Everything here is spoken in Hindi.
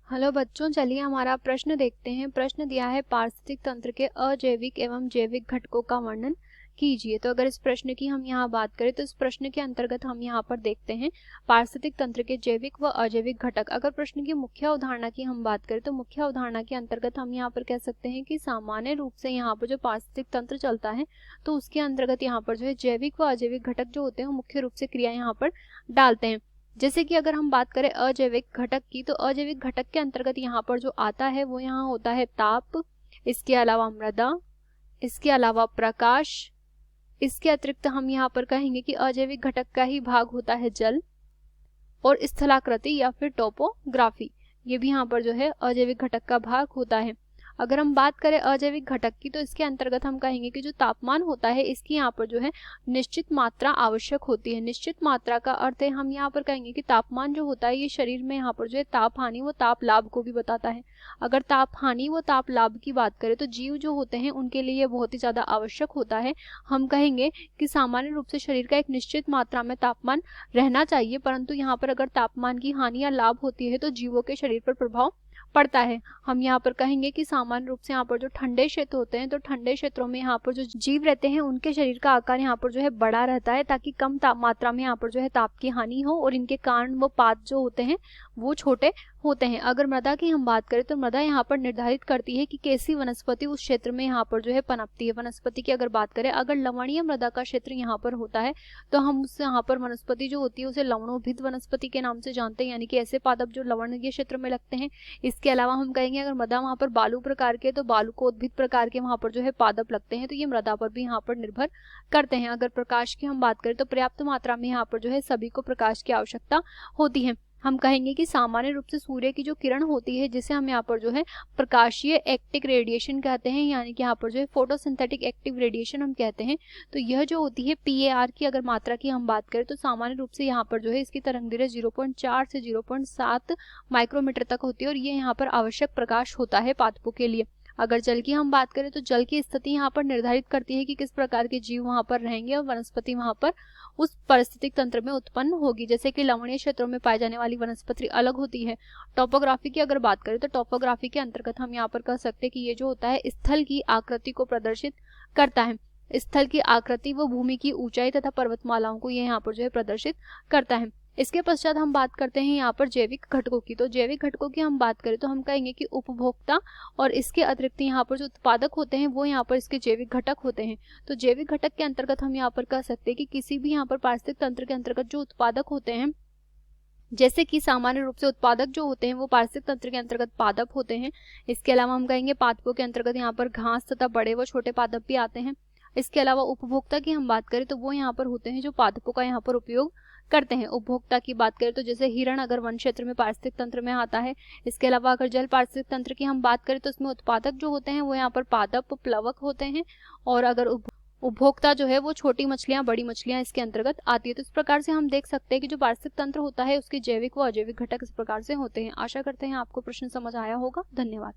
हेलो बच्चों, चलिए हमारा प्रश्न देखते हैं। प्रश्न दिया है पारिस्थितिक तंत्र के अजैविक एवं जैविक घटकों का वर्णन कीजिए। तो अगर इस प्रश्न की हम यहाँ बात करें तो इस प्रश्न के अंतर्गत हम यहाँ पर देखते हैं पारिस्थितिक तंत्र के जैविक व अजैविक घटक। अगर प्रश्न की मुख्य अवधारणा की हम बात करें तो मुख्य अवधारणा के अंतर्गत हम यहाँ पर कह सकते हैं कि सामान्य रूप से यहाँ पर जो पारिस्थितिक तंत्र चलता है तो उसके अंतर्गत यहाँ पर जो है जैविक व अजैविक घटक जो होते हैं वो मुख्य रूप से क्रिया यहाँ पर डालते हैं। जैसे कि अगर हम बात करें अजैविक घटक की, तो अजैविक घटक के अंतर्गत यहाँ पर जो आता है वो यहाँ होता है ताप, इसके अलावा मृदा, इसके अलावा प्रकाश। इसके अतिरिक्त हम यहाँ पर कहेंगे कि अजैविक घटक का ही भाग होता है जल और स्थलाकृति या फिर टोपोग्राफी। ये भी यहाँ पर जो है अजैविक घटक का भाग होता है। अगर हम बात करें अजैविक घटक की तो इसके अंतर्गत हम कहेंगे कि जो तापमान होता है इसकी यहाँ पर जो है निश्चित मात्रा आवश्यक होती है। निश्चित मात्रा का अर्थ है हम यहाँ पर कहेंगे कि तापमान जो होता है ये शरीर में यहाँ पर जो है ताप हानि व ताप लाभ को भी बताता है। अगर ताप हानि व ताप लाभ की बात करें तो जीव जो होते हैं उनके लिए ये बहुत ही ज्यादा आवश्यक होता है। हम कहेंगे कि सामान्य रूप से शरीर का एक निश्चित मात्रा में तापमान रहना चाहिए, परंतु यहाँ पर अगर तापमान की हानि या लाभ होती है तो जीवों के शरीर पर प्रभाव पड़ता है। हम यहाँ पर कहेंगे कि सामान्य रूप से यहाँ पर जो ठंडे क्षेत्र होते हैं तो ठंडे क्षेत्रों में यहाँ पर जो जीव रहते हैं उनके शरीर का आकार यहाँ पर जो है बड़ा रहता है ताकि कम मात्रा में यहाँ पर जो है ताप की हानि हो और इनके कान व पात जो होते हैं वो छोटे होते हैं। अगर मृदा की हम बात करें तो मृदा यहाँ पर निर्धारित करती है कि कैसी वनस्पति उस क्षेत्र में यहाँ पर जो है पनपती है। वनस्पति की अगर बात करें, अगर लवणीय मृदा का क्षेत्र यहाँ पर होता है तो हम उससे यहाँ पर वनस्पति जो होती है उसे लवणोभित वनस्पति के नाम से जानते हैं, यानी कि ऐसे पादप जो लवणीय क्षेत्र में लगते हैं। इसके अलावा हम कहेंगे अगर मृदा वहाँ पर बालू प्रकार के तो बालू को उद्भिद प्रकार के वहाँ पर जो है पादप लगते हैं, तो ये मृदा पर भी यहाँ पर निर्भर करते हैं। अगर प्रकाश की हम बात करें तो पर्याप्त मात्रा में यहाँ पर जो है सभी को प्रकाश की आवश्यकता होती है। हम कहेंगे कि सामान्य रूप से सूर्य की जो किरण होती है जिसे हम यहाँ पर जो है प्रकाशीय एक्टिव रेडिएशन कहते हैं, यानी कि यहाँ पर जो है फोटोसिंथेटिक एक्टिव रेडिएशन हम कहते हैं। तो यह जो होती है PAR की अगर मात्रा की हम बात करें तो सामान्य रूप से यहाँ पर जो है इसकी तरंगदैर्घ्य 0.4 से 0.7 माइक्रोमीटर तक होती है और ये यहाँ पर आवश्यक प्रकाश होता है पादपों के लिए। अगर जल की हम बात करें तो जल की स्थिति यहाँ पर निर्धारित करती है कि किस प्रकार के जीव वहां पर रहेंगे और वनस्पति वहां पर उस पारिस्थितिक तंत्र में उत्पन्न होगी। जैसे कि लवणीय क्षेत्रों में पाई जाने वाली वनस्पति अलग होती है। टोपोग्राफी की अगर बात करें तो टोपोग्राफी के अंतर्गत हम यहाँ पर कह सकते हैं कि ये जो होता है स्थल की आकृति को प्रदर्शित करता है। स्थल की आकृति व भूमि की ऊंचाई तथा पर्वतमालाओं को ये यहाँ पर जो है प्रदर्शित करता है। इसके पश्चात हम बात करते हैं यहाँ पर जैविक घटकों की। तो जैविक घटकों की हम बात करें तो हम कहेंगे कि उपभोक्ता और इसके अतिरिक्त यहाँ पर जो उत्पादक होते हैं वो यहाँ पर इसके जैविक घटक होते हैं। तो जैविक घटक के अंतर्गत हम यहाँ पर कह सकते हैं कि किसी भी यहाँ पर पारिस्थितिक तंत्र के अंतर्गत जो उत्पादक होते हैं, जैसे कि सामान्य रूप से उत्पादक जो होते हैं वो पारिस्थितिक तंत्र के अंतर्गत पादप होते हैं। इसके अलावा हम कहेंगे पादपों के अंतर्गत यहाँ पर घास तथा बड़े व छोटे पादप भी आते हैं। इसके अलावा उपभोक्ता की हम बात करें तो वो यहाँ पर होते हैं जो पादपों का यहाँ पर उपयोग करते हैं। उपभोक्ता की बात करें तो जैसे हिरण अगर वन क्षेत्र में पारिस्थितिक तंत्र में आता है। इसके अलावा अगर जल पारिस्थितिक तंत्र की हम बात करें तो उसमें उत्पादक जो होते हैं वो यहाँ पर पादप प्लवक होते हैं और अगर उपभोक्ता जो है वो छोटी मछलियां बड़ी मछलियां इसके अंतर्गत आती है। तो इस प्रकार से हम देख सकते हैं कि जो पारिस्थितिक तंत्र होता है उसके जैविक व अजैविक घटक इस प्रकार से होते हैं। आशा करते हैं आपको प्रश्न समझ आया होगा। धन्यवाद।